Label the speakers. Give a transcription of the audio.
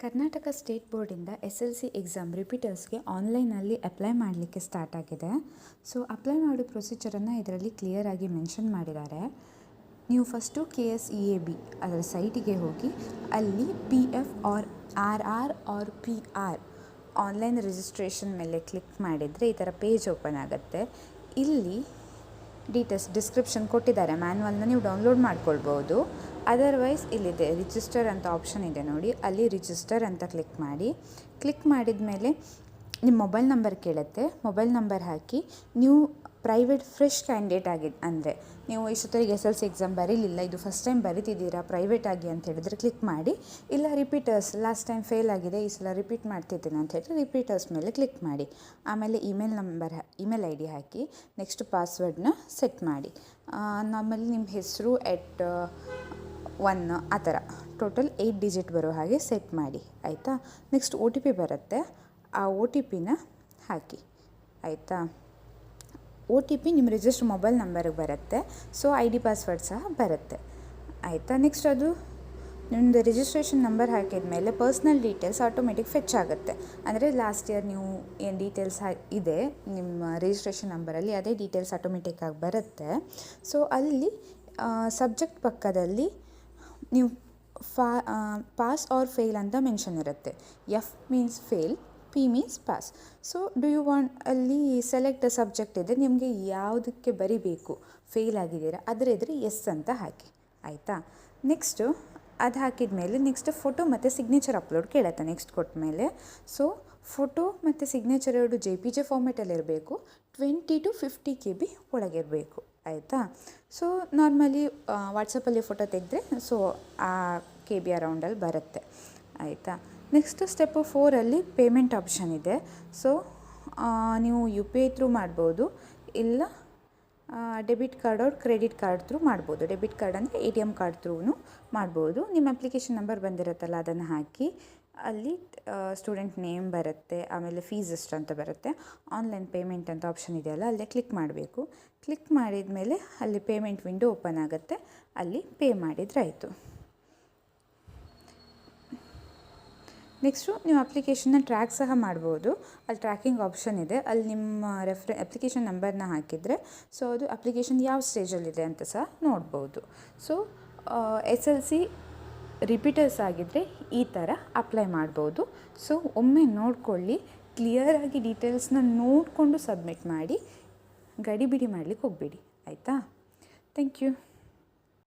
Speaker 1: Karnataka state ಬೋರ್ಡಿಂದ SLC exam ರಿಪೀಟರ್ಸ್ಗೆ ಆನ್ಲೈನಲ್ಲಿ apply ಮಾಡಲಿಕ್ಕೆ start ಆಗಿದೆ. ಸೊ ಅಪ್ಲೈ ಮಾಡೋ ಪ್ರೊಸೀಜರನ್ನು ಇದರಲ್ಲಿ ಕ್ಲಿಯರಾಗಿ ಮೆನ್ಷನ್ ಮಾಡಿದ್ದಾರೆ. ನೀವು ಫಸ್ಟು KSEAB ಅದರ ಸೈಟಿಗೆ ಹೋಗಿ ಅಲ್ಲಿ PF or RR or PR online registration ಮೇಲೆ ಕ್ಲಿಕ್ ಮಾಡಿದರೆ ಈ ಥರ ಪೇಜ್ ಓಪನ್ ಆಗುತ್ತೆ. ಇಲ್ಲಿ ಡಿಸ್ಕ್ರಿಪ್ಷನ್ ಕೊಟ್ಟಿದ್ದಾರೆ, ಮ್ಯಾನ್ಯಲ್ನ ನೀವು ಡೌನ್ಲೋಡ್ ಮಾಡ್ಕೊಳ್ಬೋದು. ಅದರ್ವೈಸ್ ಇಲ್ಲಿದೆ ರಿಜಿಸ್ಟರ್ ಅಂತ ಆಪ್ಷನ್ ಇದೆ ನೋಡಿ, ಅಲ್ಲಿ ರಿಜಿಸ್ಟರ್ ಅಂತ ಕ್ಲಿಕ್ ಮಾಡಿದ ಮೇಲೆ ನಿಮ್ಮ ಮೊಬೈಲ್ ನಂಬರ್ ಕೇಳುತ್ತೆ. ಮೊಬೈಲ್ ನಂಬರ್ ಹಾಕಿ ನೀವು ಪ್ರೈವೇಟ್ ಫ್ರೆಶ್ ಕ್ಯಾಂಡಿಡೇಟ್ ಅಂದರೆ ನೀವು ಇಷ್ಟೊತ್ತಿಗೆ SLC ಎಕ್ಸಾಮ್ ಬರೀಲಿಲ್ಲ, ಇದು ಫಸ್ಟ್ ಟೈಮ್ ಬರೀತಿದ್ದೀರಾ ಪ್ರೈವೇಟ್ ಆಗಿ ಅಂತ ಹೇಳಿದರೆ ಕ್ಲಿಕ್ ಮಾಡಿ. ಇಲ್ಲ ರಿಪೀಟರ್ಸ್ ಲಾಸ್ಟ್ ಟೈಮ್ ಫೇಲ್ ಆಗಿದೆ, ಈ ಸಲ ರಿಪೀಟ್ ಮಾಡ್ತಿದ್ದೀನಿ ಅಂತ ಹೇಳಿದ್ರೆ ರಿಪೀಟರ್ಸ್ ಮೇಲೆ ಕ್ಲಿಕ್ ಮಾಡಿ. ಆಮೇಲೆ ಇಮೇಲ್ ID ಹಾಕಿ, ನೆಕ್ಸ್ಟ್ ಪಾಸ್ವರ್ಡ್ನ ಸೆಟ್ ಮಾಡಿ. ನಾರ್ಮಲಿ ನಿಮ್ಮ ಹೆಸರು @1 ಆ ಥರ ಟೋಟಲ್ 8 ಡಿಜಿಟ್ ಬರೋ ಹಾಗೆ ಸೆಟ್ ಮಾಡಿ, ಆಯಿತಾ. ನೆಕ್ಸ್ಟ್ OTP ಬರುತ್ತೆ, ಆ OTPನ ಹಾಕಿ, ಆಯಿತಾ. OTP ನಿಮ್ಮ ರಿಜಿಸ್ಟರ್ ಮೊಬೈಲ್ ನಂಬರ್ಗೆ ಬರುತ್ತೆ. ಸೊ ID ಪಾಸ್ವರ್ಡ್ ಸಹ ಬರುತ್ತೆ, ಆಯಿತಾ. ನೆಕ್ಸ್ಟ್ ಅದು ನಿಮ್ಮದು ರಿಜಿಸ್ಟ್ರೇಷನ್ ನಂಬರ್ ಹಾಕಿದ ಮೇಲೆ ಪರ್ಸ್ನಲ್ ಡೀಟೇಲ್ಸ್ ಆಟೋಮೆಟಿಕ್ ಫೆಚ್ ಆಗುತ್ತೆ. ಅಂದರೆ ಲಾಸ್ಟ್ ಇಯರ್ ನೀವು ಏನು ಡೀಟೇಲ್ಸ್ ಇದೆ ನಿಮ್ಮ ರಿಜಿಸ್ಟ್ರೇಷನ್ ನಂಬರಲ್ಲಿ, ಅದೇ ಡೀಟೇಲ್ಸ್ ಆಟೋಮೆಟಿಕ್ಕಾಗಿ ಬರುತ್ತೆ. ಸೊ ಅಲ್ಲಿ ಸಬ್ಜೆಕ್ಟ್ ಪಕ್ಕದಲ್ಲಿ ನೀವು ಪಾಸ್ ಆರ್ ಫೇಲ್ ಅಂತ ಮೆನ್ಷನ್ ಇರುತ್ತೆ. F means fail, P means pass. So do you want ಅಲ್ಲಿ ಸೆಲೆಕ್ಟ್ ಸಬ್ಜೆಕ್ಟ್ ಇದೆ, ನಿಮಗೆ ಯಾವುದಕ್ಕೆ ಬರಿಬೇಕು ಫೇಲ್ ಆಗಿದ್ದೀರಾ ಅದರ ಎದುರು ಎಸ್ ಅಂತ ಹಾಕಿ, ಆಯಿತಾ. ನೆಕ್ಸ್ಟು ಅದು ಹಾಕಿದ ಮೇಲೆ ನೆಕ್ಸ್ಟ್ ಫೋಟೋ ಮತ್ತು ಸಿಗ್ನೇಚರ್ ಅಪ್ಲೋಡ್ ಕೇಳುತ್ತೆ. ನೆಕ್ಸ್ಟ್ ಕೊಟ್ಟ ಮೇಲೆ ಸೊ ಫೋಟೋ ಮತ್ತು ಸಿಗ್ನೇಚರ್ ಎರಡು JPG ಫಾರ್ಮೆಟಲ್ಲಿರಬೇಕು, 20 to 50 KB ಒಳಗಿರಬೇಕು, ಆಯಿತಾ. ಸೊ ನಾರ್ಮಲಿ ವಾಟ್ಸಪ್ಪಲ್ಲಿ ಫೋಟೋ ತೆಗೆದ್ರೆ ಸೊ ಆ KB ಅರೌಂಡಲ್ಲಿ ಬರುತ್ತೆ, ಆಯಿತಾ. ನೆಕ್ಸ್ಟ್ ಸ್ಟೆಪ್ 4ಅಲ್ಲಿ ಪೇಮೆಂಟ್ ಆಪ್ಷನ್ ಇದೆ. ಸೊ ನೀವು UPI ಥ್ರೂ ಮಾಡ್ಬೋದು, ಇಲ್ಲ ಡೆಬಿಟ್ ಕಾರ್ಡ್ ಅವ್ರ ಕ್ರೆಡಿಟ್ ಕಾರ್ಡ್ ಥ್ರೂ ಮಾಡ್ಬೋದು. ಡೆಬಿಟ್ ಕಾರ್ಡ್ ಅಂದರೆ ATM ಕಾರ್ಡ್ ಥ್ರೂ ಮಾಡ್ಬೋದು. ನಿಮ್ಮ ಅಪ್ಲಿಕೇಶನ್ ನಂಬರ್ ಬಂದಿರುತ್ತಲ್ಲ ಅದನ್ನು ಹಾಕಿ, ಅಲ್ಲಿ ಸ್ಟೂಡೆಂಟ್ ನೇಮ್ ಬರುತ್ತೆ, ಆಮೇಲೆ ಫೀಸ್ ಎಷ್ಟು ಅಂತ ಬರುತ್ತೆ. ಆನ್ಲೈನ್ ಪೇಮೆಂಟ್ ಅಂತ ಆಪ್ಷನ್ ಇದೆಯಲ್ಲ ಅಲ್ಲೇ ಕ್ಲಿಕ್ ಮಾಡಬೇಕು. ಕ್ಲಿಕ್ ಮಾಡಿದ ಮೇಲೆ ಅಲ್ಲಿ ಪೇಮೆಂಟ್ ವಿಂಡೋ ಓಪನ್ ಆಗುತ್ತೆ, ಅಲ್ಲಿ ಪೇ ಮಾಡಿದರೆ ಆಯಿತು. ನೆಕ್ಸ್ಟು ನೀವು ಅಪ್ಲಿಕೇಶನ್ನ ಟ್ರ್ಯಾಕ್ ಸಹ ಮಾಡ್ಬೋದು. ಅಲ್ಲಿ ಟ್ರ್ಯಾಕಿಂಗ್ ಆಪ್ಷನ್ ಇದೆ, ಅಲ್ಲಿ ನಿಮ್ಮ ಅಪ್ಲಿಕೇಶನ್ ನಂಬರ್ನ ಹಾಕಿದರೆ ಸೊ ಅದು ಅಪ್ಲಿಕೇಶನ್ ಯಾವ ಸ್ಟೇಜಲ್ಲಿದೆ ಅಂತ ಸಹ ನೋಡ್ಬೋದು. ಸೊ SLC ರಿಪೀಟರ್ಸ್ ಆಗಿದ್ದರೆ ಈ ಥರ ಅಪ್ಲೈ ಮಾಡ್ಬೋದು. ಸೊ ಒಮ್ಮೆ ನೋಡ್ಕೊಳ್ಳಿ, ಕ್ಲಿಯರಾಗಿ ಡೀಟೇಲ್ಸ್ನ ನೋಡಿಕೊಂಡು ಸಬ್ಮಿಟ್ ಮಾಡಿ, ಗಡಿಬಿಡಿ ಮಾಡಲಿಕ್ಕೆ ಹೋಗಬೇಡಿ, ಆಯಿತಾ. Thank you.